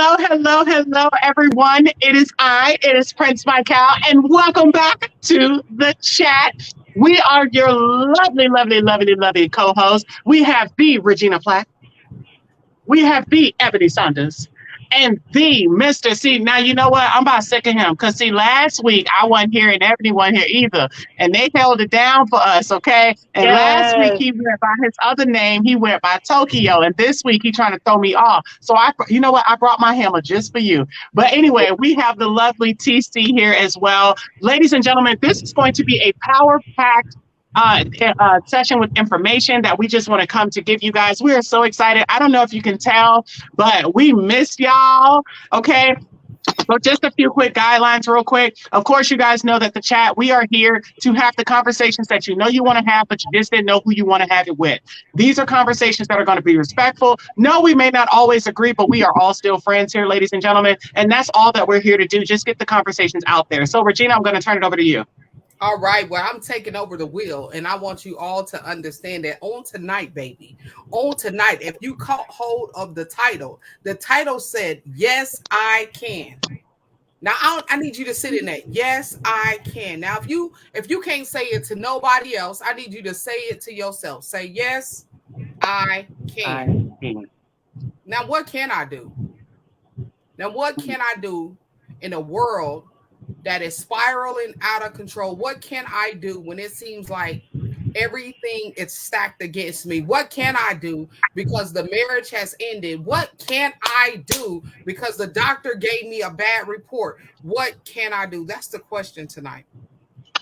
Hello, everyone. It is Prince Michael, and welcome back to the chat. We are your lovely co-hosts. We have the Regina Platt. We have the Ebony Saunders and the Mr. C. Now, you know what? I'm about sick of him because, see, last week I wasn't here and Ebony wasn't here either. And they held it down for us, okay? And last week Yes. he went by his other name. He went by Tokyo. And this week he trying to throw me off. So, you know what? I brought my hammer just for you. But anyway, we have the lovely TC here as well. Ladies and gentlemen, this is going to be a power packed session with information that we just want to come to give you guys. We are so excited. I don't know if you can tell, but we missed y'all. Okay. So just a few quick guidelines real quick. Of course, you guys know that the chat, we are here to have the conversations that you know you want to have, but you just didn't know who you want to have it with. These are conversations that are going to be respectful. No, we may not always agree, but we are all still friends here, ladies and gentlemen. And that's all that we're here to do. Just get the conversations out there. So Regina, I'm going to turn it over to you. All right, well, I'm taking over the wheel, and I want you all to understand that on tonight, baby, on tonight, if you caught hold of the title said, "Yes, I can." Now, I need you to sit in that. Yes, I can. Now, if you can't say it to nobody else, I need you to say it to yourself. Say, "Yes, I can." Now, what can I do? Now, what can I do in a world that is spiraling out of control? What can I do when it seems like everything is stacked against me? What can I do because the marriage has ended? What can I do because the doctor gave me a bad report? What can I do? That's the question tonight.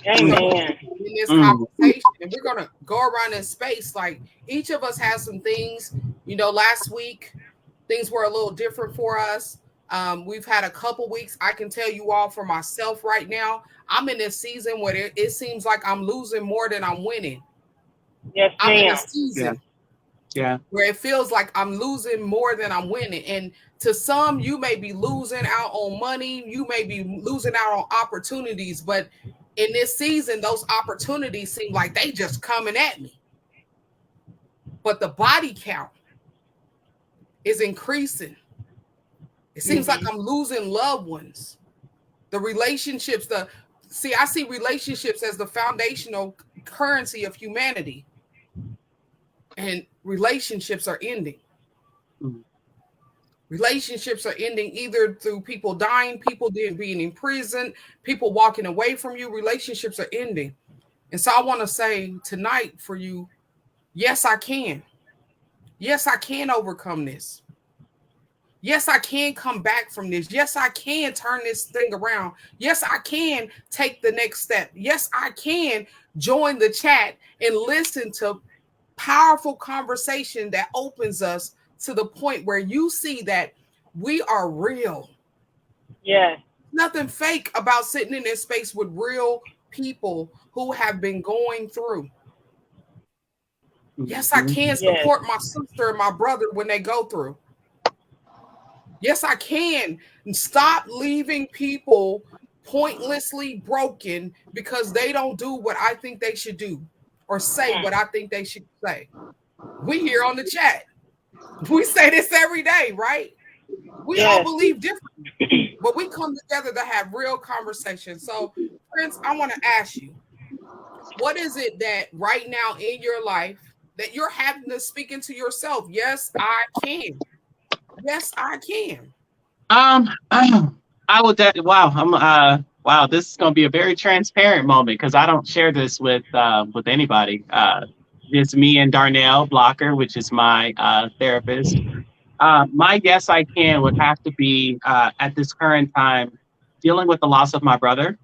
Amen. In this conversation, and we're going to go around in space. Like each of us has some things, last week, things were a little different for us. We've had a couple weeks. I can tell you all for myself right now, I'm in this season where it seems like I'm losing more than I'm winning. Yes, I'm in a ma'am. season Yeah. where it feels like I'm losing more than I'm winning. And to some, you may be losing out on money. You may be losing out on opportunities. But in this season, those opportunities seem like they just coming at me. But the body count is increasing. It seems like I'm losing loved ones. The relationships, I see relationships as the foundational currency of humanity. And relationships are ending. Relationships are ending either through people dying, people being in prison, people walking away from you. Relationships are ending. And so I want to say tonight for you, yes, I can. Yes, I can overcome this. Yes, I can come back from this. Yes, I can turn this thing around. Yes, I can take the next step. Yes, I can join the chat and listen to powerful conversation that opens us to the point where you see that we are real. Yes. Nothing fake about sitting in this space with real people who have been going through. Yes, I can support my sister and my brother when they go through. Yes, I can stop leaving people pointlessly broken because they don't do what I think they should do or say what I think they should say. We here on the chat. We say this every day, right? We all believe differently, but we come together to have real conversations. So, Prince, I want to ask you, what is it that right now in your life that you're having to speak into yourself? Yes, I can. Yes, I can. I will. Wow. This is going to be a very transparent moment because I don't share this with anybody. It's me and Darnell Blocker, which is my therapist. My yes, I can would have to be at this current time dealing with the loss of my brother.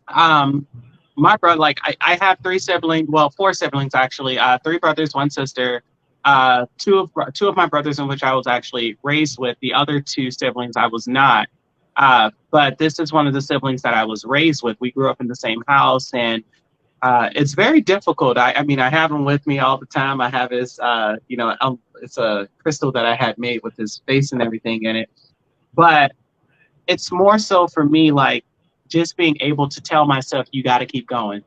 My brother, like I have four siblings actually, three brothers, one sister. Two of my brothers in which I was actually raised with. The other two siblings I was not. But this is one of the siblings that I was raised with. We grew up in the same house, and it's very difficult. I mean, I have him with me all the time. I have his, it's a crystal that I had made with his face and everything in it. But it's more so for me, like just being able to tell myself, you got to keep going.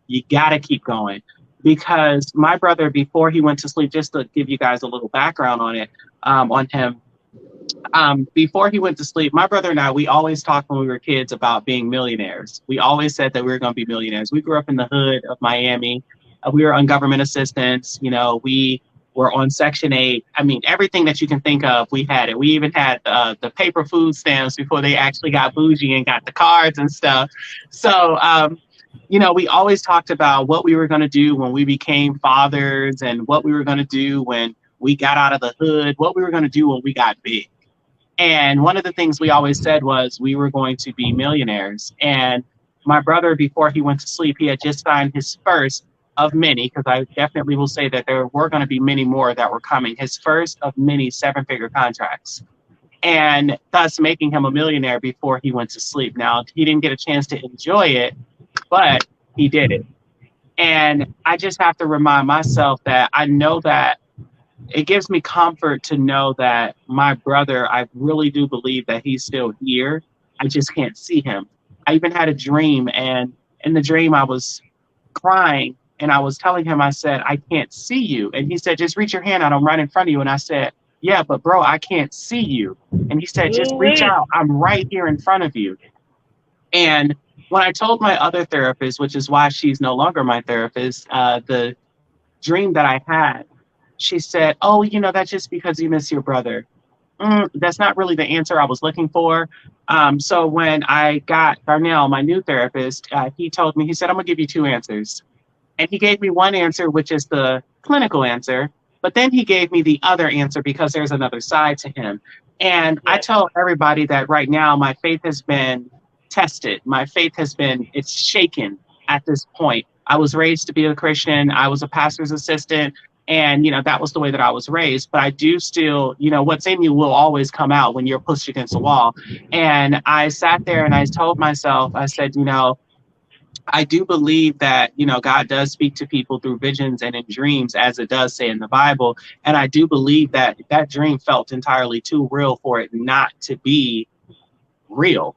You got to keep going. Because my brother, before he went to sleep, just to give you guys a little background on it, on him, Before he went to sleep, my brother and I, we always talked when we were kids about being millionaires. We always said that we were going to be millionaires. We grew up in the hood of Miami. We were on government assistance. You know, we were on Section 8. I mean, everything that you can think of, we had it. We even had the paper food stamps before they actually got bougie and got the cards and stuff. So, you know, we always talked about what we were going to do when we became fathers and what we were going to do when we got out of the hood, what we were going to do when we got big. And one of the things we always said was we were going to be millionaires. And my brother, before he went to sleep, he had just signed his first of many, because I definitely will say that there were going to be many more that were coming, his first of many 7-figure contracts, and thus making him a millionaire before he went to sleep. Now, he didn't get a chance to enjoy it, but he did it. And I just have to remind myself that I know that it gives me comfort to know that my brother, I really do believe that he's still here. I just can't see him. I even had a dream, and in the dream I was crying, and I was telling him, I said, I can't see you. And he said, just reach your hand out, I'm right in front of you. And I said, yeah, but bro, I can't see you. And he said, just reach out, I'm right here in front of you. And when I told my other therapist, which is why she's no longer my therapist, the dream that I had, she said, oh, you know, that's just because you miss your brother. That's not really the answer I was looking for. So when I got Darnell, my new therapist, he told me, he said, I'm gonna give you 2 answers. And he gave me one answer, which is the clinical answer, but then he gave me the other answer because there's another side to him. And I tell everybody that right now my faith has been tested. My faith has been, it's shaken at this point. I was raised to be a Christian. I was a pastor's assistant. And, you know, that was the way that I was raised. But I do still, you know, what's in you will always come out when you're pushed against the wall. And I sat there and I told myself, I said, you know, I do believe that, you know, God does speak to people through visions and in dreams, as it does say in the Bible. And I do believe that that dream felt entirely too real for it not to be real.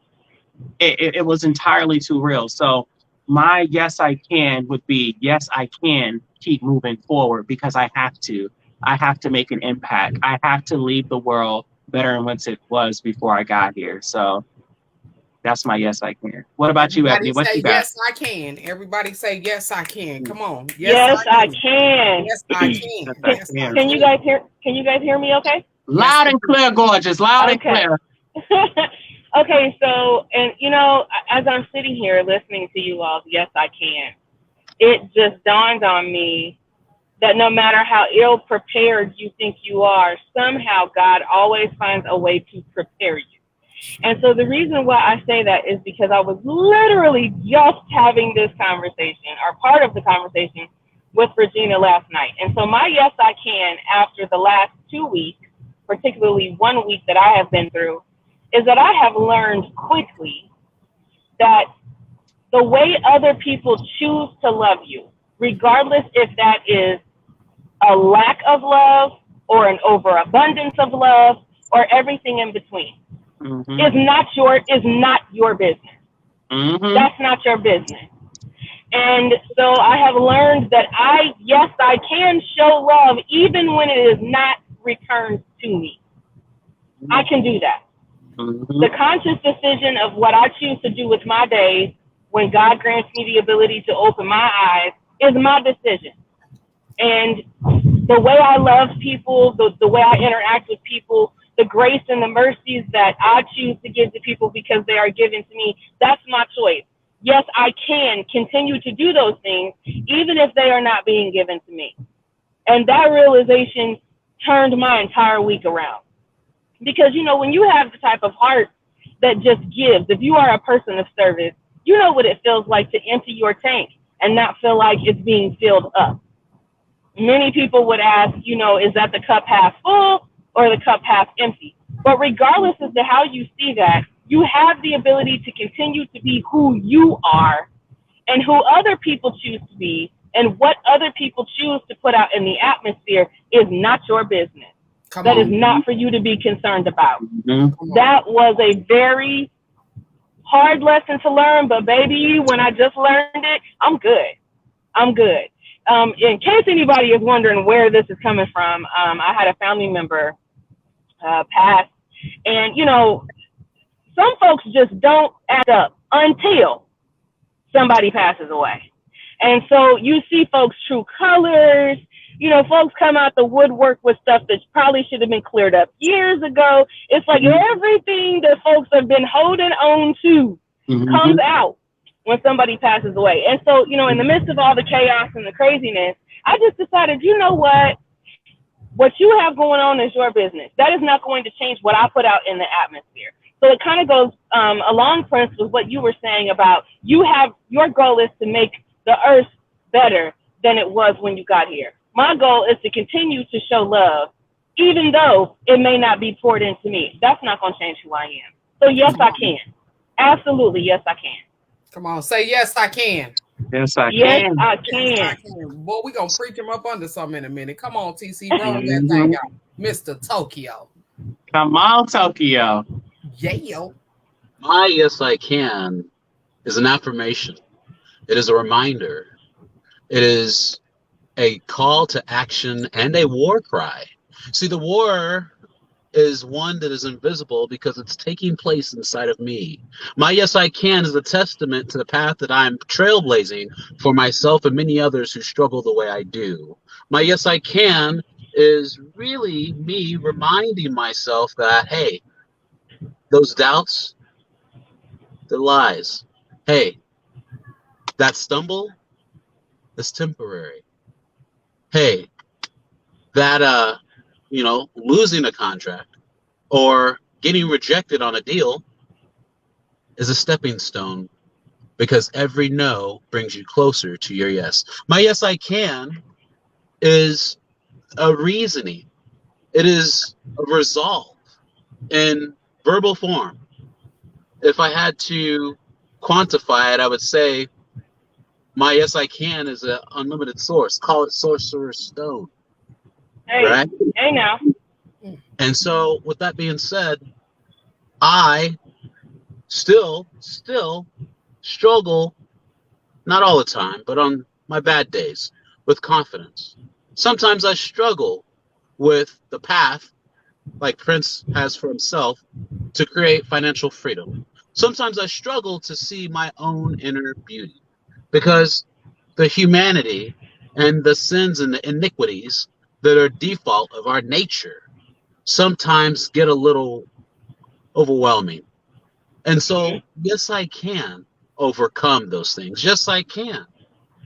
It was entirely too real. So my yes, I can would be, yes, I can keep moving forward because I have to. I have to make an impact. I have to leave the world better than what it was before I got here. So that's my yes, I can. What about you, Ebony? What you got? Yes, I can. Everybody say yes, I can. Come on. Yes, I can. Yes, I can. Yes, I Can you guys hear? Can you guys hear me? Okay. Loud and clear, gorgeous. Loud and clear. Okay, so, and you know, as I'm sitting here listening to you all, yes, I can. It just dawned on me that no matter how ill prepared you think you are, somehow God always finds a way to prepare you. And so the reason why I say that is because I was literally just having this conversation, or part of the conversation, with Regina last night. And so my yes, I can, after the last 2 weeks, particularly 1 week that I have been through, is that I have learned quickly that the way other people choose to love you, regardless if that is a lack of love or an overabundance of love or everything in between, is not your business. That's not your business. And so I have learned that I can show love even when it is not returned to me. I can do that. The conscious decision of what I choose to do with my days when God grants me the ability to open my eyes is my decision. And the way I love people, the way I interact with people, the grace and the mercies that I choose to give to people because they are given to me, that's my choice. Yes, I can continue to do those things even if they are not being given to me. And that realization turned my entire week around. Because, you know, when you have the type of heart that just gives, if you are a person of service, you know what it feels like to empty your tank and not feel like it's being filled up. Many people would ask, you know, is that the cup half full or the cup half empty? But regardless as to how you see that, you have the ability to continue to be who you are, and who other people choose to be, and what other people choose to put out in the atmosphere is not your business. That is not for you to be concerned about. That was a very hard lesson to learn, but baby, when I just learned it, I'm good. I'm good. In case anybody is wondering where this is coming from, I had a family member pass And, you know, some folks just don't act up until somebody passes away. And so you see folks' true colors. You know, folks come out the woodwork with stuff that probably should have been cleared up years ago. It's like everything that folks have been holding on to comes out when somebody passes away. And so, you know, in the midst of all the chaos and the craziness, I just decided, you know what you have going on is your business. That is not going to change what I put out in the atmosphere. So it kind of goes along, Prince, with what you were saying about your goal is to make the earth better than it was when you got here. My goal is to continue to show love, even though it may not be poured into me. That's not going to change who I am. So yes, I can. Absolutely, yes, I can. Come on, say yes, I can. Yes, I Yes, can. I can. Yes, I can. Boy, we're going to preach him up under something in a minute. Come on, TC, roll that thing out. Mr. Tokyo. Come on, Tokyo. Yeah. My yes, I can is an affirmation. It is a reminder. It is a call to action and a war cry. See, the war is one that is invisible because it's taking place inside of me. My yes, I can is a testament to the path that I'm trailblazing for myself and many others who struggle the way I do. My yes, I can is really me reminding myself that, hey, those doubts, they're lies. Hey, that stumble is temporary. Hey, that losing a contract or getting rejected on a deal is a stepping stone, because every no brings you closer to your yes. My yes, I can is a reasoning. It is a resolve in verbal form. If I had to quantify it, I would say my yes, I can is an unlimited source. Call it Sorcerer's Stone. Hey, right? Hey now. And so with that being said, I still struggle, not all the time, but on my bad days, with confidence. Sometimes I struggle with the path, like Prince has for himself, to create financial freedom. Sometimes I struggle to see my own inner beauty, because the humanity and the sins and the iniquities that are default of our nature sometimes get a little overwhelming. And so, yes, I can overcome those things. Yes, I can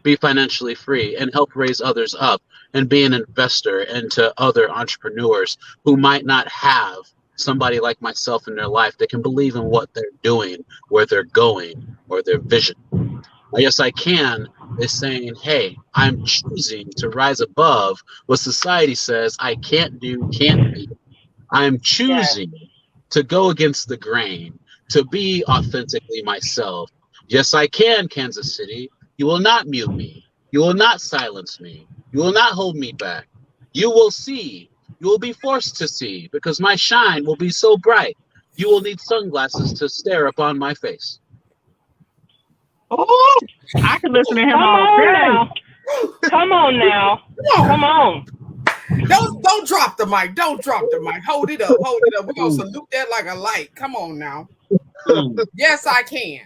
be financially free and help raise others up and be an investor into other entrepreneurs who might not have somebody like myself in their life that can believe in what they're doing, where they're going, or their vision. Yes, I can is saying, hey, I'm choosing to rise above what society says I can't do, can't be. I'm choosing to go against the grain, to be authentically myself. Yes, I can, Kansas City. You will not mute me. You will not silence me. You will not hold me back. You will see. You will be forced to see, because my shine will be so bright. You will need sunglasses to stare upon my face. Oh, I can listen to him Come all on day. now. Come on now. Come on. Don't drop the mic. Don't drop the mic. Hold it up. Hold it up. We're going to salute that like a light. Come on now. Yes, I can.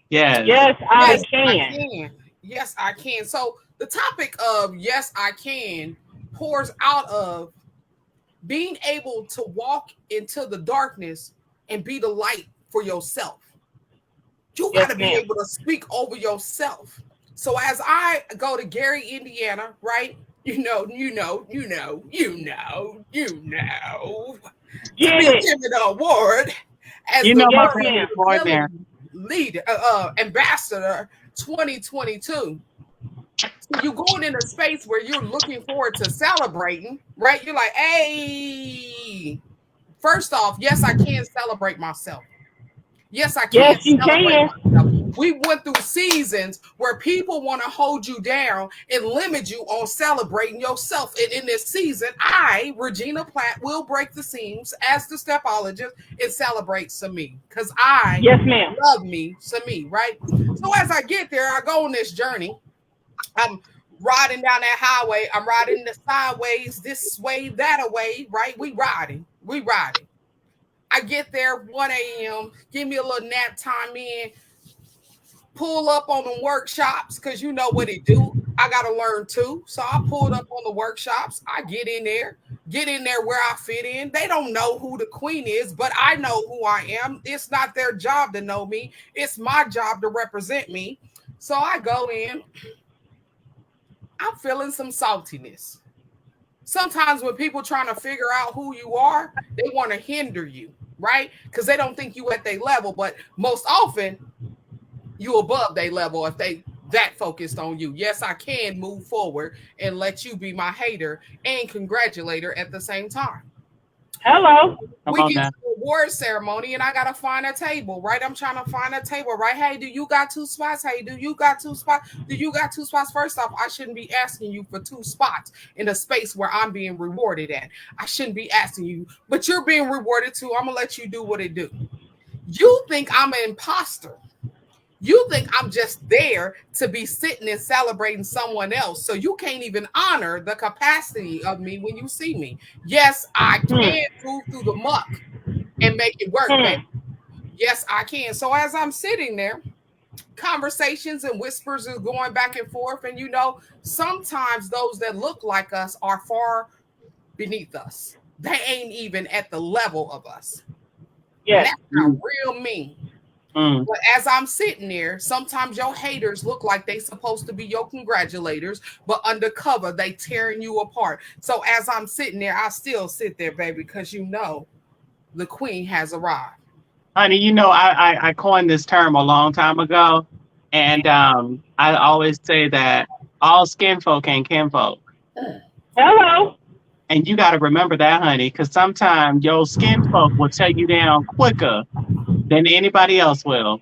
Yes. Yes, I Yes, can. I can. Yes, I can. So the topic of yes, I can pours out of being able to walk into the darkness and be the light for yourself. You got to be able to speak over yourself. So as I go to Gary, Indiana, right? You know. Get it. Give me the award as my favorite boy there. Leader, ambassador 2022. So you're going in a space where you're looking forward to celebrating, right? You're like, hey, first off, yes, I can celebrate myself. Yes, I can. Yes, you can. Myself. We went through seasons where people want to hold you down and limit you on celebrating yourself. And in this season, I, Regina Platt, will break the seams as the stepologist and celebrate Sami, because I love me, Sami, right? So as I get there, I go on this journey. I'm riding down that highway. I'm riding the sideways, this way, that away, right? We riding. I get there 1 a.m., give me a little nap time in, pull up on the workshops because you know what it do. I got to learn too. So I pulled up on the workshops. I get in there where I fit in. They don't know who the queen is, but I know who I am. It's not their job to know me. It's my job to represent me. So I go in. I'm feeling some saltiness. Sometimes when people trying to figure out who you are, they want to hinder you, right? Because they don't think you at their level. But most often, you above their level if they that focused on you. Yes, I can move forward and let you be my hater and congratulator at the same time. Hello. We get to the award ceremony and I gotta find a table, right? I'm trying to find a table, right? Hey, do you got 2 spots? Hey, do you got 2 spots? Do you got 2 spots? First off, I shouldn't be asking you for 2 spots in a space where I'm being rewarded at. I shouldn't be asking you, but you're being rewarded too. I'm gonna let you do what it do. You think I'm an imposter. You think I'm just there to be sitting and celebrating someone else. So you can't even honor the capacity of me when you see me. Yes, I can move through the muck and make it work, baby. Yes, I can. So as I'm sitting there, conversations and whispers is going back and forth. And you know, sometimes those that look like us are far beneath us. They ain't even at the level of us. Yes. That's not real mean. But as I'm sitting there, sometimes your haters look like they supposed to be your congratulators, but undercover they tearing you apart. So as I'm sitting there, I still sit there, baby, because you know the queen has arrived. Honey, you know, I coined this term a long time ago, and I always say that all skin folk ain't kinfolk. Hello. And you got to remember that, honey, because sometimes your skin folk will take you down quicker than anybody else will,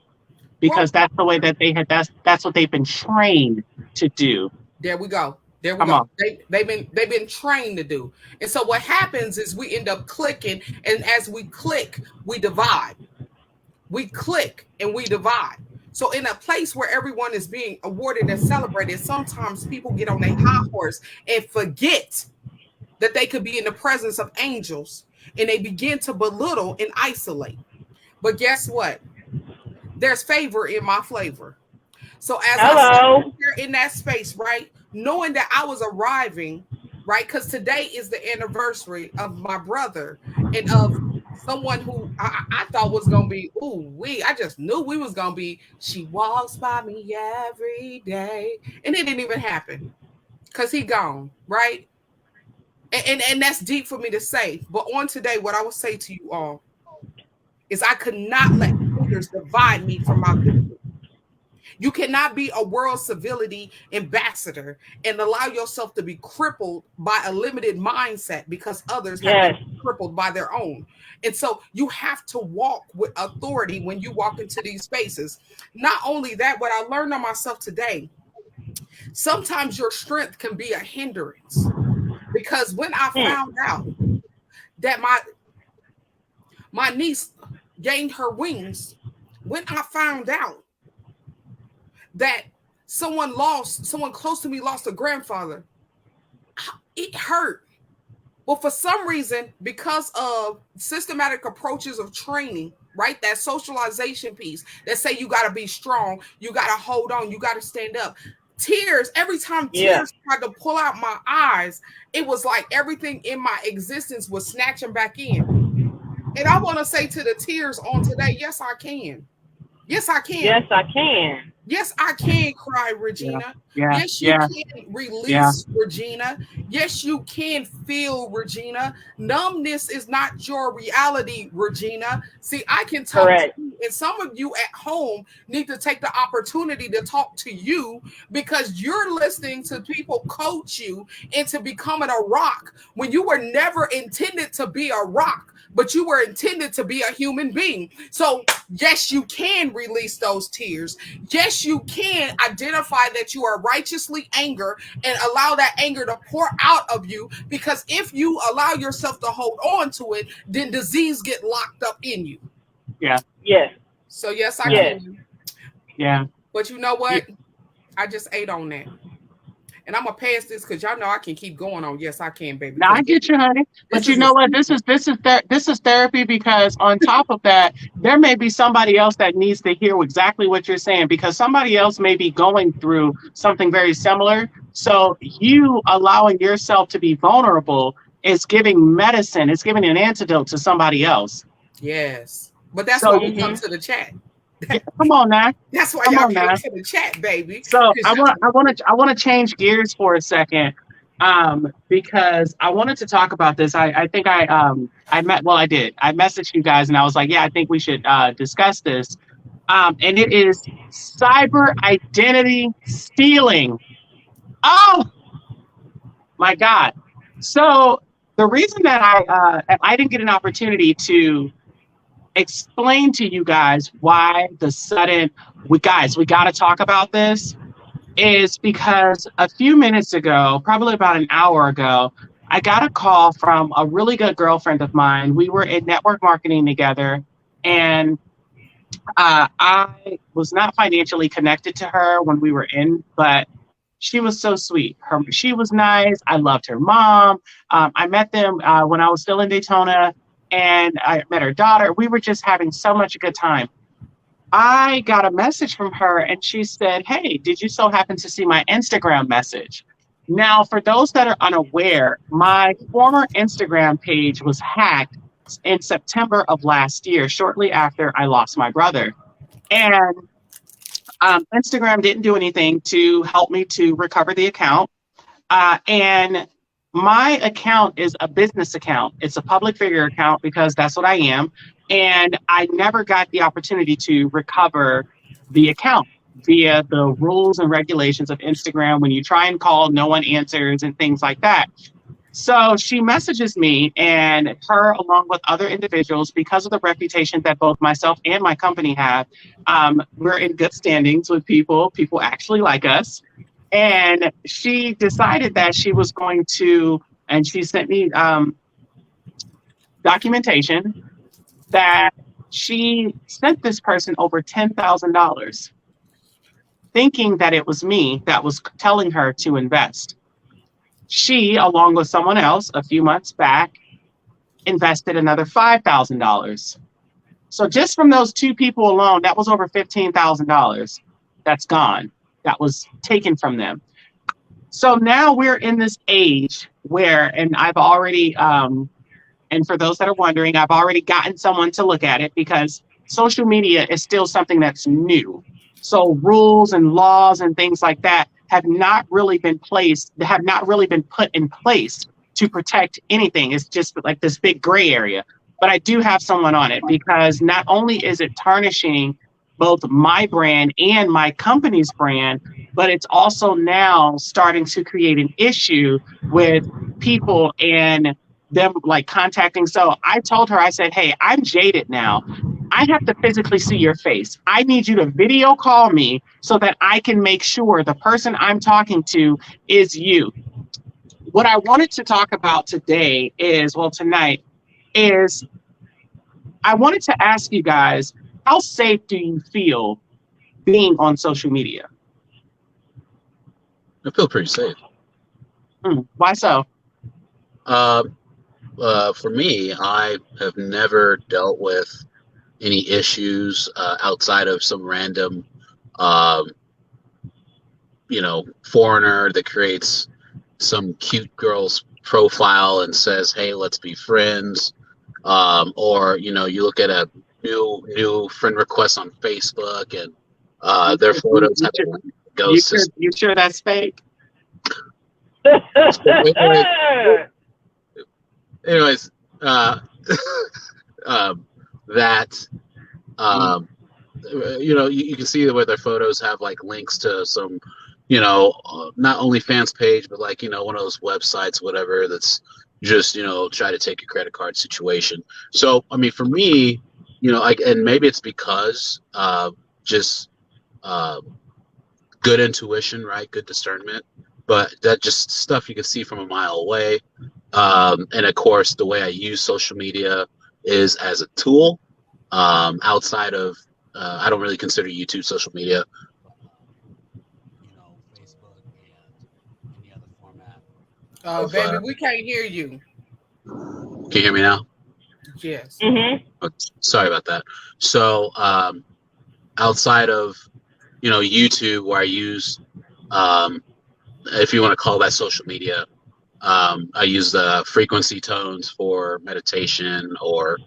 because that's the way that they had. That's what they've been trained to do. There we go. There we go. They've been trained to do. And so what happens is we end up clicking, and as we click, we divide. We click and we divide. So in a place where everyone is being awarded and celebrated, sometimes people get on their high horse and forget that they could be in the presence of angels, and they begin to belittle and isolate. But guess what? There's favor in my flavor. So as I sit here in that space, right, knowing that I was arriving, right, because today is the anniversary of my brother and of someone who I thought was going to be, I just knew we was going to be, she walks by me every day. And it didn't even happen because he gone, right? And that's deep for me to say. But on today, what I will say to you all is I could not let haters divide me from my people. You cannot be a world civility ambassador and allow yourself to be crippled by a limited mindset because others have been crippled by their own. And so you have to walk with authority when you walk into these spaces. Not only that, what I learned on myself today, sometimes your strength can be a hindrance. Because when I found out that my niece gained her wings, when I found out that someone close to me lost a grandfather, it hurt. But for some reason, because of systematic approaches of training, right, that socialization piece that say you got to be strong, you got to hold on, you got to stand up. Tears, every time tears tried to pull out my eyes, it was like everything in my existence was snatching back in. And I want to say to the tears on today, yes, I can. Yes, I can. Yes, I can. Yes, I can cry, Regina. Yes, you can release, Regina. Yes, you can feel, Regina. Numbness is not your reality, Regina. See, I can talk to you, and some of you at home need to take the opportunity to talk to you because you're listening to people coach you into becoming a rock when you were never intended to be a rock, but you were intended to be a human being. So yes, you can release those tears. Yes, you can identify that you are righteously angry and allow that anger to pour out of you, because if you allow yourself to hold on to it, then disease get locked up in you. Yeah. Yes. So yes, I can. Yeah. But you know what? I just ate on that. and I'm gonna pass this because y'all know I can keep going on. Yes, I can, baby. Now I get you, honey. But you know what? This is therapy, because on top of that, there may be somebody else that needs to hear exactly what you're saying, because somebody else may be going through something very similar. So you allowing yourself to be vulnerable is giving medicine, it's giving an antidote to somebody else. Yes, but that's So why we come to the chat. yeah, come on now. That's why Come y'all on came now. to the chat, baby. So I want to change gears for a second, because I wanted to talk about this. I think I did. I messaged you guys and I was like, yeah, I think we should discuss this. And it is cyber identity stealing. Oh my God! So the reason that I didn't get an opportunity to explain to you guys why the sudden we got to talk about this is because a few minutes ago, probably about an hour ago, I got a call from a really good girlfriend of mine. We were in network marketing together, and I was not financially connected to her when we were in, but she was so sweet. She was nice. I loved her mom. I met them when I was still in Daytona, and I met her daughter. We were just having so much a good time. I got a message from her and she said, "Hey, did you so happen to see my Instagram message?" Now, for those that are unaware, my former Instagram page was hacked in September of last year, shortly after I lost my brother. And Instagram didn't do anything to help me to recover the account. And my account is a business account. It's a public figure account because that's what I am. And I never got the opportunity to recover the account via the rules and regulations of Instagram. When you try and call, no one answers and things like that. So she messages me, and her, along with other individuals, because of the reputation that both myself and my company have, we're in good standings with people. People actually like us. And she decided that she was going to, and she sent me documentation that she sent this person over $10,000, thinking that it was me that was telling her to invest. She, along with someone else, a few months back, invested another $5,000. So just from those two people alone, that was over $15,000 that's gone, that was taken from them. So now we're in this age where, and I've already, and for those that are wondering, I've already gotten someone to look at it, because social media is still something that's new. So rules and laws and things like that have not really been put in place to protect anything. It's just like this big gray area. But I do have someone on it, because not only is it tarnishing both my brand and my company's brand, but it's also now starting to create an issue with people and them like contacting. So I told her, I said, "Hey, I'm jaded now. I have to physically see your face. I need you to video call me so that I can make sure the person I'm talking to is you." What I wanted to talk about today is, well, tonight is, I wanted to ask you guys, how safe do you feel being on social media? I feel pretty safe. Why so? For me, I have never dealt with any issues outside of some random, foreigner that creates some cute girl's profile and says, "Hey, let's be friends," or you look at a new friend request on Facebook and their photos have ghosts. You sure that's fake? Anyways, that you can see where their photos have like links to some, not only fans page, but like one of those websites, whatever, that's just try to take your credit card situation. So I mean, for me, and maybe it's because just good intuition, right? Good discernment, but that just stuff you can see from a mile away. And of course, the way I use social media is as a tool. Outside of, I don't really consider YouTube social media. Facebook Baby, we can't hear you. Can you hear me now? Yes. Mm-hmm. Oh, sorry about that. So outside of YouTube, where I use if you want to call that social media, I use the frequency tones for meditation, or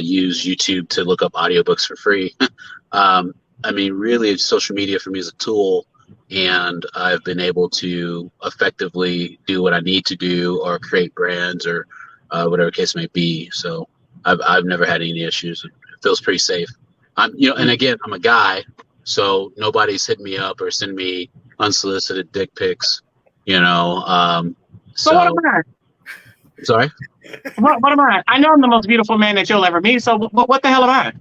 use YouTube to look up audiobooks for free. I mean, really, social media for me is a tool, and I've been able to effectively do what I need to do, or create brands, or whatever the case may be. So I've never had any issues. It feels pretty safe. And again, I'm a guy, so nobody's hitting me up or sending me unsolicited dick pics. So what am I? Sorry? What am I? I know I'm the most beautiful man that you'll ever meet. So what the hell am I?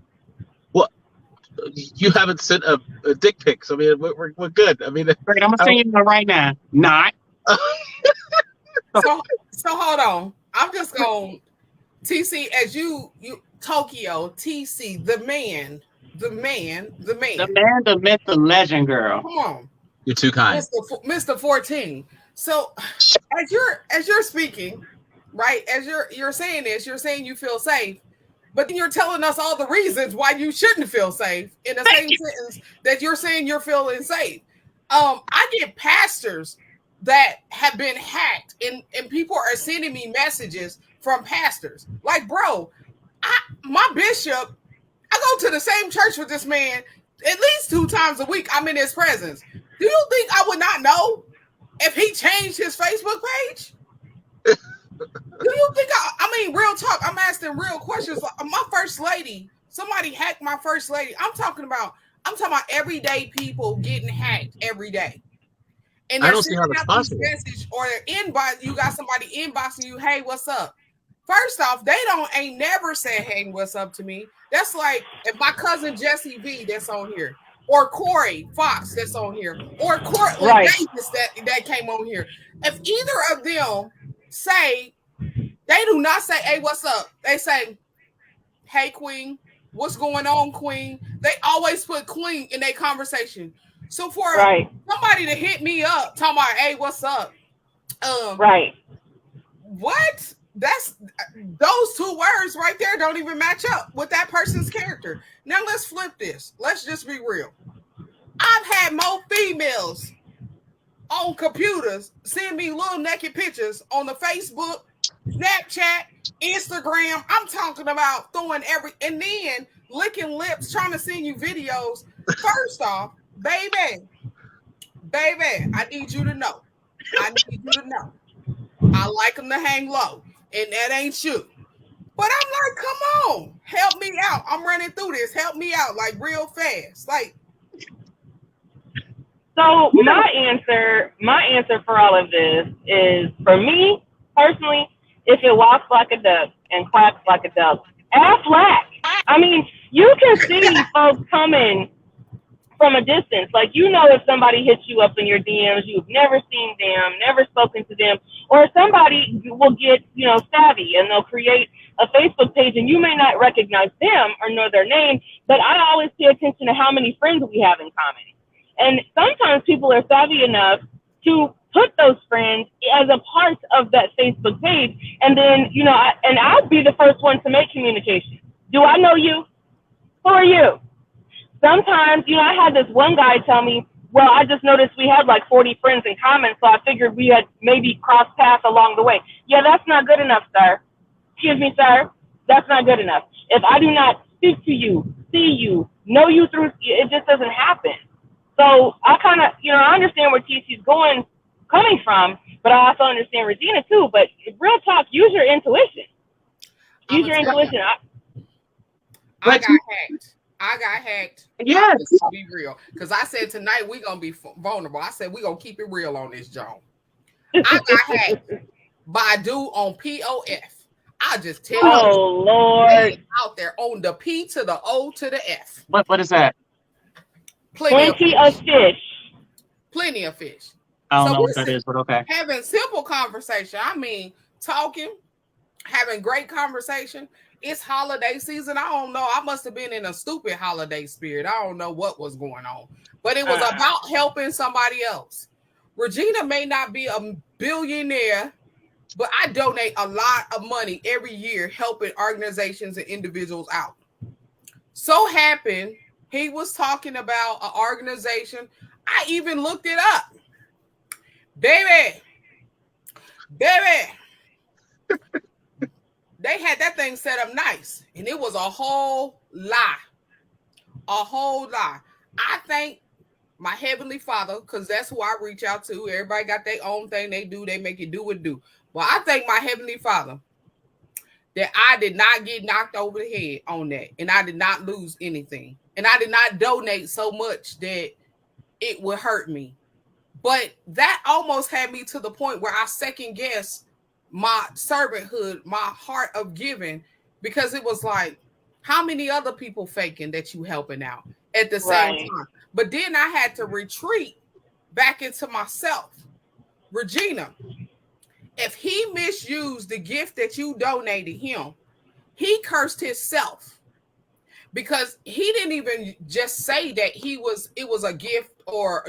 Well, you haven't sent a dick pic. So, I mean, we're good. I mean, Great, I'm gonna send you one right now. Not. So hold on. I'm just going TC as you Tokyo TC the man, the myth, the legend, girl. Come on. You're too kind. Mr. 14. So as you're speaking, right? As you're saying this, you're saying you feel safe, but then you're telling us all the reasons why you shouldn't feel safe in the same sentence that you're saying you're feeling safe. I get pastors that have been hacked, and people are sending me messages from pastors. Like, bro, my bishop, I go to the same church with this man at least 2 times a week. I'm in his presence. Do you think I would not know if he changed his Facebook page? Do you think I mean, real talk, I'm asking real questions. My first lady, somebody hacked my first lady. I'm talking about everyday people getting hacked every day. And I don't see how that's possible. Message or inbox, you got somebody inboxing you, hey, what's up? First off, they ain't never said, hey, what's up to me. That's like if my cousin Jesse V that's on here, or Corey Fox that's on here, or Cortland Davis that came on here. If either of them say, they do not say, hey, what's up? They say, hey, Queen, what's going on, Queen? They always put Queen in their conversation. So for somebody to hit me up talking about, hey, what's up? What? That's those 2 words right there don't even match up with that person's character. Now let's flip this. Let's just be real. I've had more females on computers send me little naked pictures on the Facebook, Snapchat, Instagram. I'm talking about throwing and then licking lips, trying to send you videos. First off, baby, I need you to know. I like them to hang low, and that ain't you. But I'm like, come on, help me out. I'm running through this. Help me out, like real fast. Like, so my answer for all of this is, for me personally, if it walks like a duck and quacks like a duck, ass lack. I mean, you can see folks coming from a distance. Like, if somebody hits you up in your DMs, you've never seen them, never spoken to them, or somebody will get, savvy and they'll create a Facebook page and you may not recognize them or know their name, but I always pay attention to how many friends we have in common. And sometimes people are savvy enough to put those friends as a part of that Facebook page. And then, I'll be the first one to make communication. Do I know you? Who are you? Sometimes, I had this one guy tell me, well, I just noticed we had like 40 friends in common, so I figured we had maybe crossed paths along the way. Yeah, that's not good enough, sir. Excuse me, sir. That's not good enough. If I do not speak to you, see you, know you through, it just doesn't happen. So I kind of, I understand where TC's coming from, but I also understand Regina too. But real talk, use your intuition. Use your intuition. I got hacked. Yes. To be real. Because I said tonight we're going to be vulnerable. I said we're going to keep it real on this, John. I got hacked by a dude on POF. I just tell you. Oh, Lord. Out there on the P to the O to the F. What is that? Plenty of fish. Plenty of fish. I don't know what that is, but okay. Having simple conversation. I mean, talking, having great conversation. It's holiday season. I don't know. I must have been in a stupid holiday spirit. I don't know what was going on. But it was about helping somebody else. Regina may not be a billionaire but I donate a lot of money every year helping organizations and individuals out. So happened he was talking about an organization. I even looked it up. Baby. They had that thing set up nice, and it was a whole lie. A whole lie. I thank my Heavenly Father, because that's who I reach out to. Everybody got their own thing they do. They make it do what do. But I thank my Heavenly Father that I did not get knocked over the head on that, and I did not lose anything. And I did not donate so much that it would hurt me. But that almost had me to the point where I second guessed my servanthood, my heart of giving, because it was like, how many other people faking that you helping out at the same time? But then I had to retreat back into myself. Regina, if he misused the gift that you donated him, he cursed himself, because he didn't even just say that it was a gift or,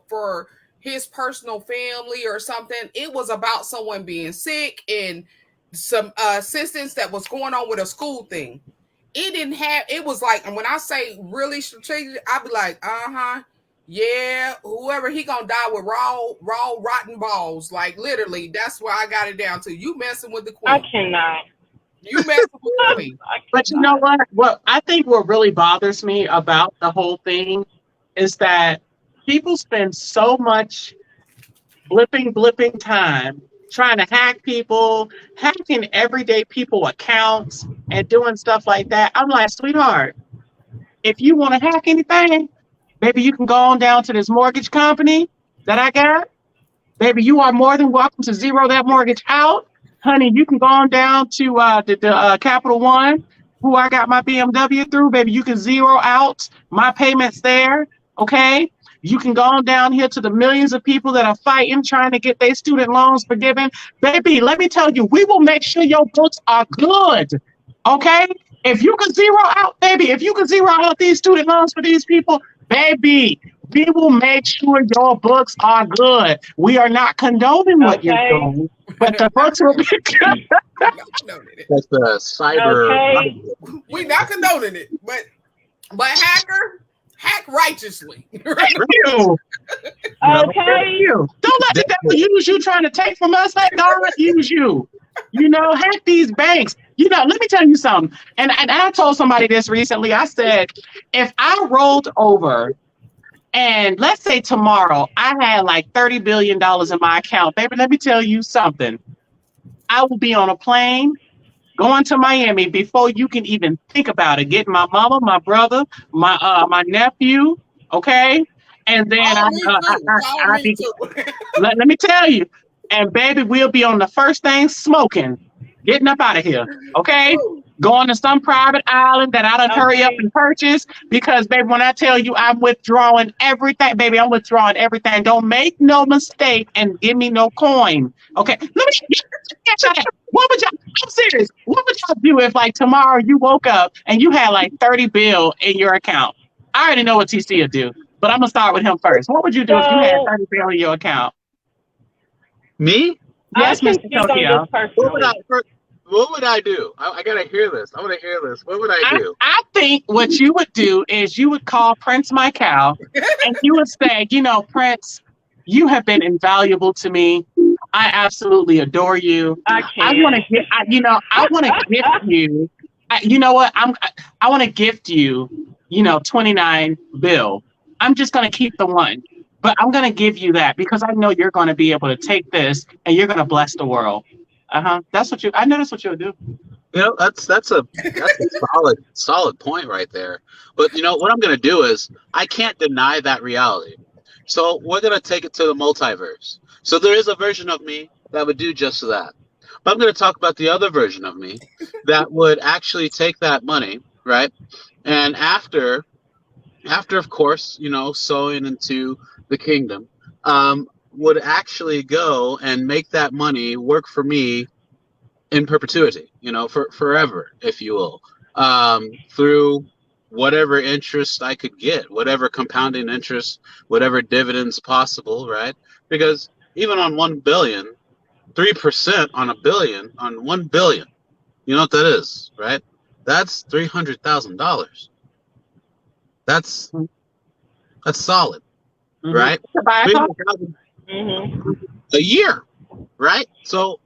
for his personal family or something. It was about someone being sick and some assistance that was going on with a school thing. It was like, and when I say really strategic, I'd be like, yeah, whoever, he gonna die with raw rotten balls. Like, literally, that's where I got it down to. You messing with the queen. I cannot. You messing with the queen. But you know what? What I think what really bothers me about the whole thing is that people spend so much blipping time trying to hack people, hacking everyday people accounts and doing stuff like that. I'm like, sweetheart, if you want to hack anything, maybe you can go on down to this mortgage company that I got. Baby, you are more than welcome to zero that mortgage out. Honey, you can go on down to the Capital One, who I got my BMW through. Baby, you can zero out my payments there, okay? You can go on down here to the millions of people that are fighting, trying to get their student loans forgiven. Baby, let me tell you, we will make sure your books are good, okay? If you can zero out, baby, if you can zero out these student loans for these people, baby, we will make sure your books are good. We are not condoning what you're doing, but the books will be good. That's the cyber. Okay. We're not condoning it, but hack righteously. You. Okay. You. Don't let the devil use you trying to take from us. Let God use you. Hack these banks. Let me tell you something. And I told somebody this recently. I said, if I rolled over and let's say tomorrow I had like $30 billion in my account, baby, let me tell you something. I will be on a plane going to Miami before you can even think about it. Getting my mama, my brother, my nephew, okay? And then let me tell you, and baby, we'll be on the first thing smoking, getting up out of here, okay? Going to some private island that I done hurry up and purchase, because, baby, when I tell you I'm withdrawing everything, baby, I'm withdrawing everything. Don't make no mistake and give me no coin, okay? Let me what would y'all, I'm serious, what would y'all do if, like, tomorrow you woke up and you had, like, 30 bill in your account? I already know what TC would do, but I'm going to start with him first. What would you do if you had 30 bill in your account? Me? Yes, Mr. Tokyo. What would I do? I gotta hear this. I want to hear this. What would I do? I think what you would do is you would call Prince Michael and you would say, Prince, you have been invaluable to me. I absolutely adore you. I want to gift you. You know what? I want to gift you, 29 bill. I'm just going to keep the one, but I'm going to give you that because I know you're going to be able to take this and you're going to bless the world. I know that's what you'll do. That's a solid point right there. But what I'm going to do is I can't deny that reality. So we're going to take it to the multiverse. So there is a version of me that would do just that. But I'm going to talk about the other version of me that would actually take that money, right? And after of course, sowing into the kingdom, would actually go and make that money work for me in perpetuity, for forever, if you will, through whatever interest I could get, whatever compounding interest, whatever dividends possible, right? Because even on 1 billion 3% on $1 billion, on 1 billion. You know what that is, right? That's $300,000. That's solid, right? $300,000 a year, right? So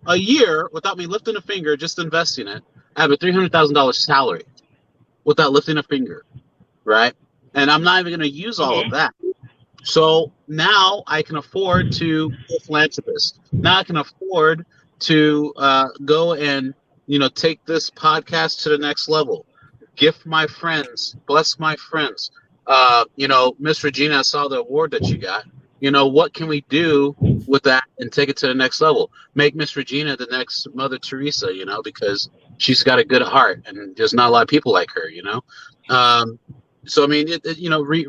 a year without me lifting a finger, just investing it, I have a $300,000 salary without lifting a finger, right? And I'm not even going to use all of that. So now I can afford to be a philanthropist. Now I can afford to go and, take this podcast to the next level. Gift my friends, bless my friends. Miss Regina, I saw the award that you got. What can we do with that and take it to the next level? Make Miss Regina the next Mother Teresa, because she's got a good heart and there's not a lot of people like her, So, I mean,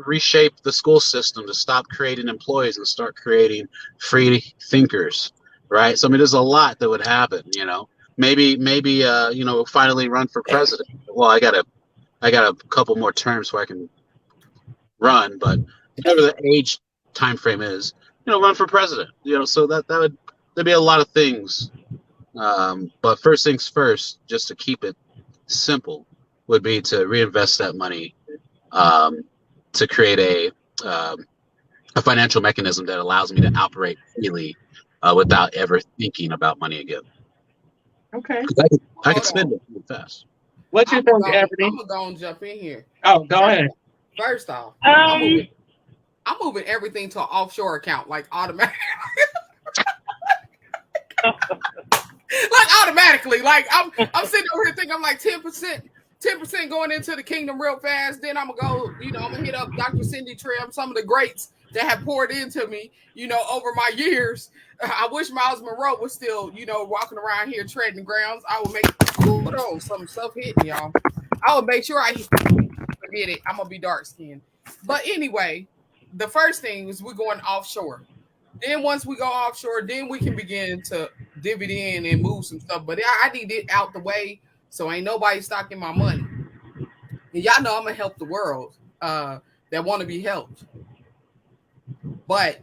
reshape the school system to stop creating employees and start creating free thinkers, right? So, I mean, there's a lot that would happen, Maybe, finally run for president. Well, I got a couple more terms where I can run, but whatever the age time frame is, run for president. So there'd be a lot of things. But first things first, just to keep it simple, would be to reinvest that money to create a financial mechanism that allows me to operate freely without ever thinking about money again. Okay. I can spend it really fast. What you think, Ebony? I'm going to jump in here. Oh, go ahead. First off, I'm moving everything to an offshore account, like automatically. Automatically. Like I'm sitting over here thinking I'm like 10% going into the kingdom real fast. Then I'm gonna go, I'm gonna hit up Dr. Cindy Trim, some of the greats that have poured into me, over my years. I wish Miles Monroe was still, walking around here treading the grounds. I would make some stuff hitting, y'all. I would make sure I forget it. I'm gonna be dark skinned. But anyway, the first thing is we're going offshore. Then once we go offshore, then we can begin to divvy in and move some stuff. But I need it out the way so ain't nobody stocking my money. And y'all know I'm gonna help the world that want to be helped. But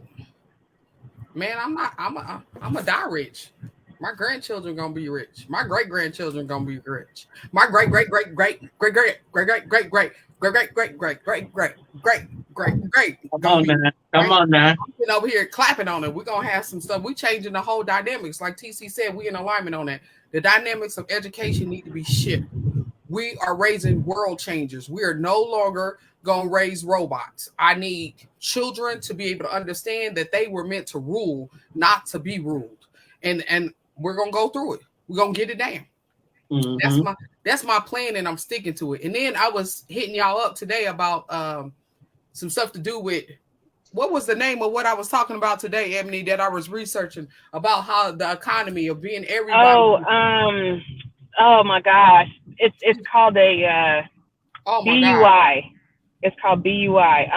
man, I'm a die rich. My grandchildren gonna be rich. My great grandchildren gonna be rich. My great. Come on now. I'm over here clapping on it. We're gonna have some stuff. We changing the whole dynamics. Like TC said, we in alignment on that. The dynamics of education need to be shifted. We are raising world changers. We are no longer gonna raise robots. I need children to be able to understand that they were meant to rule, not to be ruled. And we're gonna go through it. We're gonna get it down. Mm-hmm. That's my plan, and I'm sticking to it. And then I was hitting y'all up today about some stuff to do with what was the name of what I was talking about today, Ebony, that I was researching about how the economy of being everybody. Oh my gosh. It's called a BUI. It's called BUI.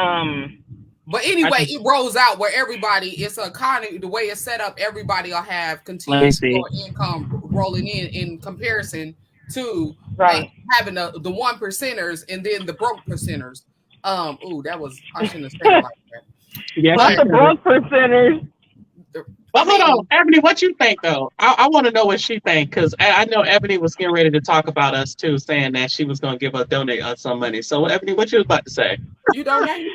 But anyway, it rolls out where everybody, it's an economy, the way it's set up, everybody will have continuous income rolling in comparison to having the 1%ers and then the broke percenters. I shouldn't have said it like that. Yeah, not the broke percenters. But hold on, Ebony, what you think though? I want to know what she think, because I know Ebony was getting ready to talk about us too, saying that she was going to give us donate us some money. So Ebony, what you was about to say? You donate?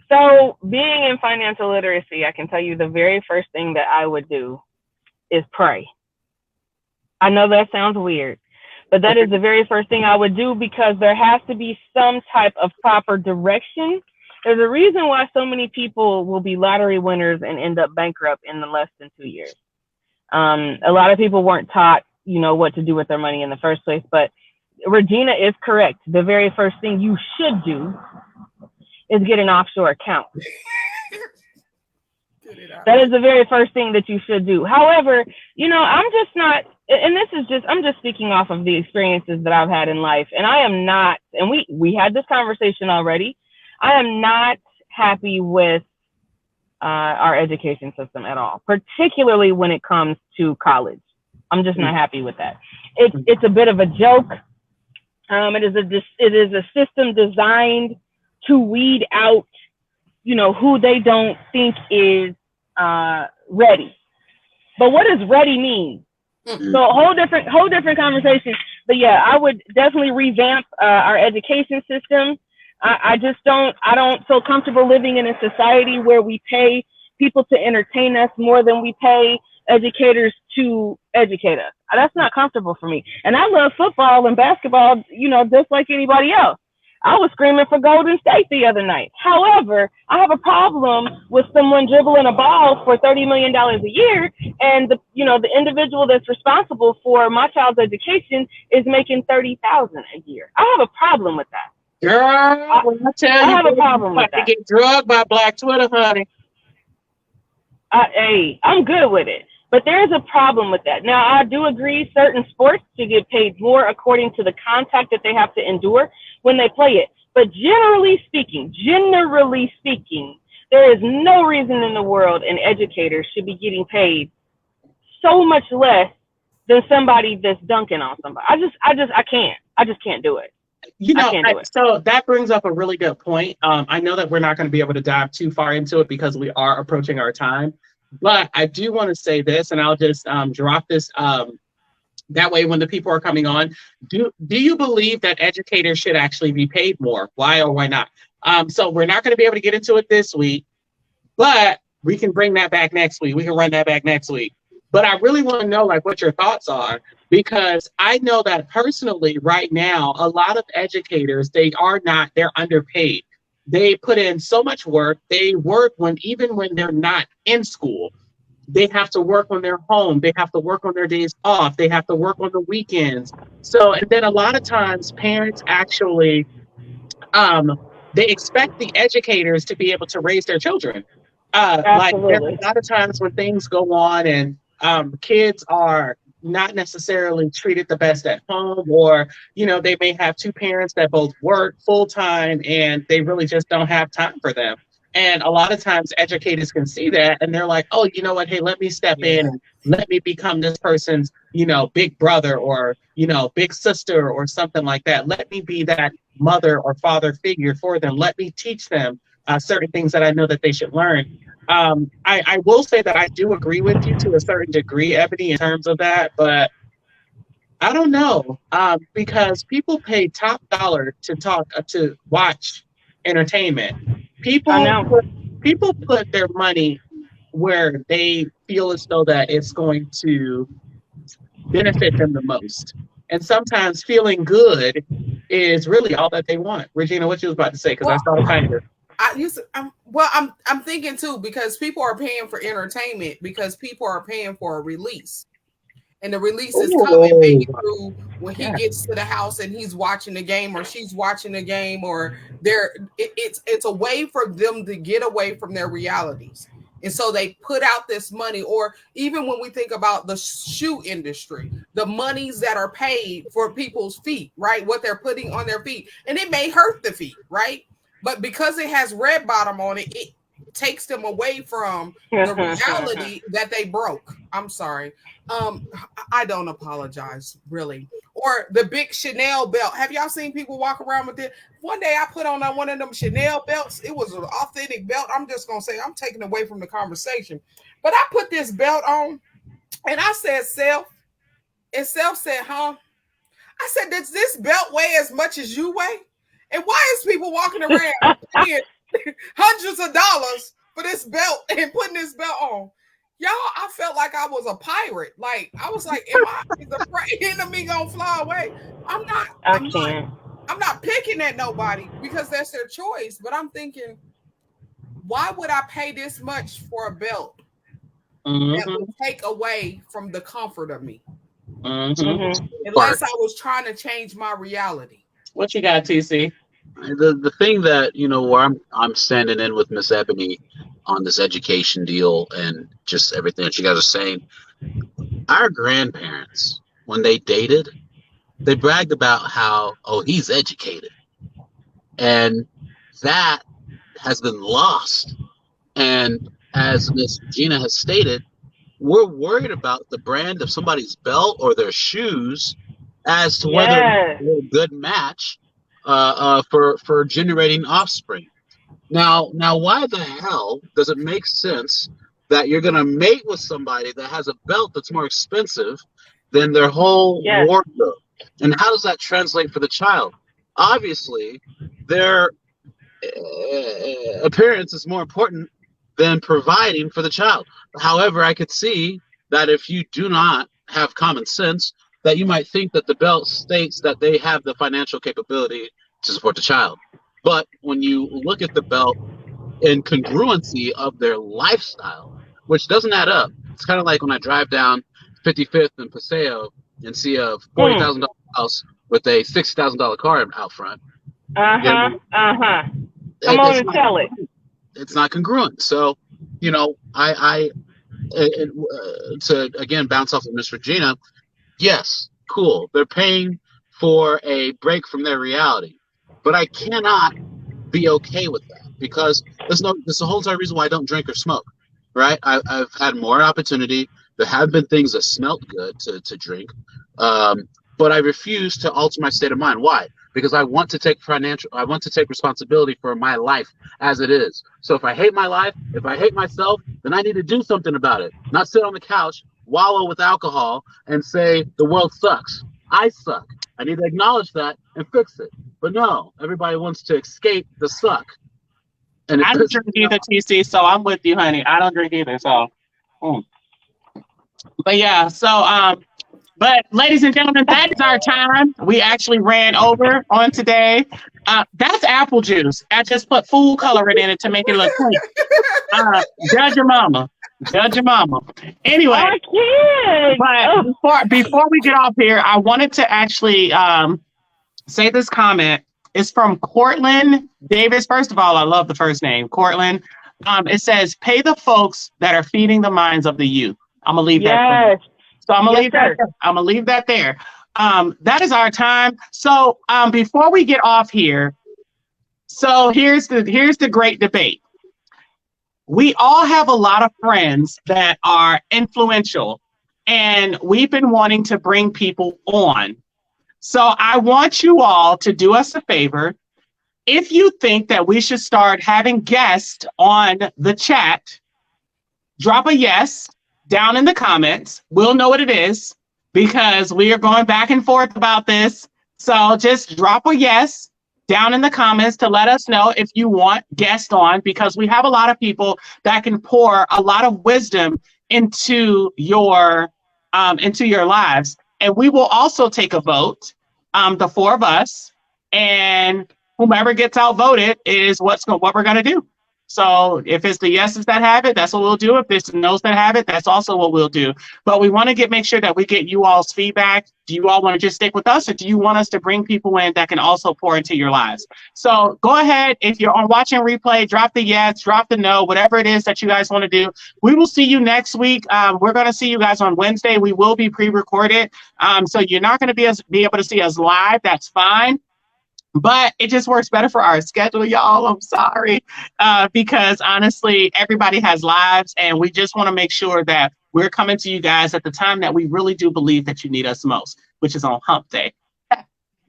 So being in financial literacy, I can tell you the very first thing that I would do is pray. I know that sounds weird, but that is the very first thing I would do, because there has to be some type of proper direction. There's a reason why so many people will be lottery winners and end up bankrupt in less than 2 years. A lot of people weren't taught, what to do with their money in the first place. But Regina is correct. The very first thing you should do is get an offshore account. That is the very first thing that you should do. However, I'm just not, and I'm just speaking off of the experiences that I've had in life. And I am not, and we had this conversation already. I am not happy with our education system at all, particularly when it comes to college. I'm just not happy with that. It's a bit of a joke. It is a system designed to weed out, who they don't think is ready. But what does ready mean? Mhm. So whole different conversation. But yeah, I would definitely revamp our education system. I don't feel comfortable living in a society where we pay people to entertain us more than we pay educators to educate us. That's not comfortable for me. And I love football and basketball, just like anybody else. I was screaming for Golden State the other night. However, I have a problem with someone dribbling a ball for $30 million a year, and the individual that's responsible for my child's education is making $30,000 a year. I have a problem with that. Girl, I have a problem with that. To get drugged by Black Twitter, honey. Hey, I'm good with it. But there's a problem with that. Now, I do agree certain sports should get paid more according to the contact that they have to endure when they play it. But generally speaking, there is no reason in the world an educator should be getting paid so much less than somebody that's dunking on somebody. I just can't do it. So that brings up a really good point. I know that we're not going to be able to dive too far into it because we are approaching our time. But I do want to say this, and I'll just drop this. That way, when the people are coming on, do you believe that educators should actually be paid more? Why or why not? So we're not going to be able to get into it this week, but we can bring that back next week. We can run that back next week. But I really want to know what your thoughts are, because I know that personally right now, a lot of educators, they're underpaid. They put in so much work. They work even when they're not in school. They have to work when they're home. They have to work on their days off. They have to work on the weekends. So, and then a lot of times parents actually, they expect the educators to be able to raise their children. There's a lot of times when things go on and kids are not necessarily treated the best at home, or they may have two parents that both work full time and they really just don't have time for them. And a lot of times educators can see that and they're like, oh, you know what, hey, let me step in and let me become this person's big brother or big sister or something like that. Let me be that mother or father figure for them. Let me teach them certain things that I know that they should learn. I will say that I do agree with you to a certain degree, Ebony, in terms of that, but I don't know, because people pay top dollar to watch entertainment. People put their money where they feel as though that it's going to benefit them the most. And sometimes feeling good is really all that they want. Regina, what you was about to say? Because I saw the timer. I'm thinking too, because people are paying for entertainment because people are paying for a release, and the release is coming maybe through when he gets to the house and he's watching the game or she's watching the game, or it's a way for them to get away from their realities, and so they put out this money. Or even when we think about the shoe industry, the monies that are paid for people's feet, right? What they're putting on their feet, and it may hurt the feet, right? But because it has red bottom on it, it takes them away from the reality that they broke. I'm sorry. I don't apologize, really. Or the big Chanel belt. Have y'all seen people walk around with it? One day I put on one of them Chanel belts. It was an authentic belt. I'm just going to say, I'm taking away from the conversation. But I put this belt on and I said, Self. And Self said, huh? I said, does this belt weigh as much as you weigh? And why is people walking around paying hundreds of dollars for this belt and putting this belt on? Y'all, I felt like I was a pirate. Like, I was like, is the enemy gonna fly away? I'm not picking at nobody because that's their choice. But I'm thinking, why would I pay this much for a belt that would take away from the comfort of me? Unless I was trying to change my reality. What you got, TC? The thing that, where I'm standing in with Miss Ebony on this education deal and just everything that you guys are saying, our grandparents, when they dated, they bragged about how, he's educated. And that has been lost. And as Miss Gina has stated, we're worried about the brand of somebody's belt or their shoes as to whether they're a good match for generating offspring. Now, why the hell does it make sense that you're going to mate with somebody that has a belt that's more expensive than their whole wardrobe. And how does that translate for the child? Obviously, their appearance is more important than providing for the child. However, I could see that if you do not have common sense, that you might think that the belt states that they have the financial capability to support the child. But when you look at the belt in congruency of their lifestyle, which doesn't add up, it's kind of like when I drive down 55th and Paseo and see a $40,000 house with a $60,000 car out front. Come on and tell it. It's not congruent. So, you know, to again bounce off of Miss Regina, yes, cool. They're paying for a break from their reality, but I cannot be okay with that because there's the whole entire reason why I don't drink or smoke. Right? I've had more opportunity. There have been things that smelt good to drink, but I refuse to alter my state of mind. Why? Because I want to take responsibility for my life as it is. So if I hate my life, if I hate myself, then I need to do something about it. Not sit on the couch, wallow with alcohol, and say the world sucks. I suck. I need to acknowledge that and fix it. But no, everybody wants to escape the suck. And I don't drink either, TC, so I'm with you, honey. I don't drink either, so. But yeah, so but ladies and gentlemen, that is our time. We actually ran over on today. That's apple juice. I just put food coloring in it to make it look clean. Judge your mama. Judge your mama. Anyway, I can't. But before we get off here, I wanted to actually say this comment. It's from Cortland Davis. First of all, I love the first name, Cortland. It says, pay the folks that are feeding the minds of the youth. I'm going to leave that. So I'm going to leave that there. That is our time. So before we get off here, so here's the great debate. We all have a lot of friends that are influential, and we've been wanting to bring people on. So I want you all to do us a favor. If you think that we should start having guests on the chat, drop a yes down in the comments. We'll know what it is because we are going back and forth about this. So just drop a yes down in the comments to let us know if you want guests on, because we have a lot of people that can pour a lot of wisdom into your lives. And we will also take a vote, the four of us, and whomever gets outvoted is what we're going to do. So if it's the yeses that have it, that's what we'll do. If it's the no's that have it, that's also what we'll do. But we want to make sure that we get you all's feedback. Do you all want to just stick with us, or do you want us to bring people in that can also pour into your lives? So go ahead. If you're on watching replay, drop the yes, drop the no, whatever it is that you guys want to do. We will see you next week. We're going to see you guys on Wednesday. We will be pre-recorded. So you're not going to be able to see us live. That's fine. But it just works better for our schedule, y'all. I'm sorry. Because honestly, everybody has lives, and we just want to make sure that we're coming to you guys at the time that we really do believe that you need us most, which is on Hump Day.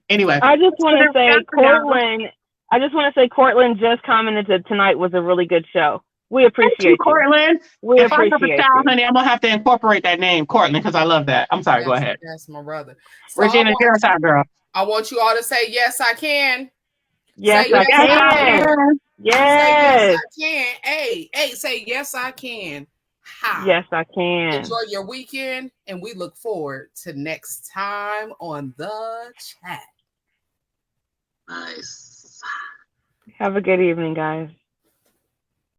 Anyway. I just want to say, Cortland just commented that tonight was a really good show. We appreciate you, Cortland. If I have a child, honey, I'm going to have to incorporate that name, Cortland, because I love that. I'm sorry. Go ahead. That's my brother. So Regina, get us out, girl. I want you all to say, yes, I can. Yes, I can. Yes. Yes, I can. Hey, say, yes, I can. How? Yes, I can. Enjoy your weekend, and we look forward to next time on the chat. Nice. Have a good evening, guys.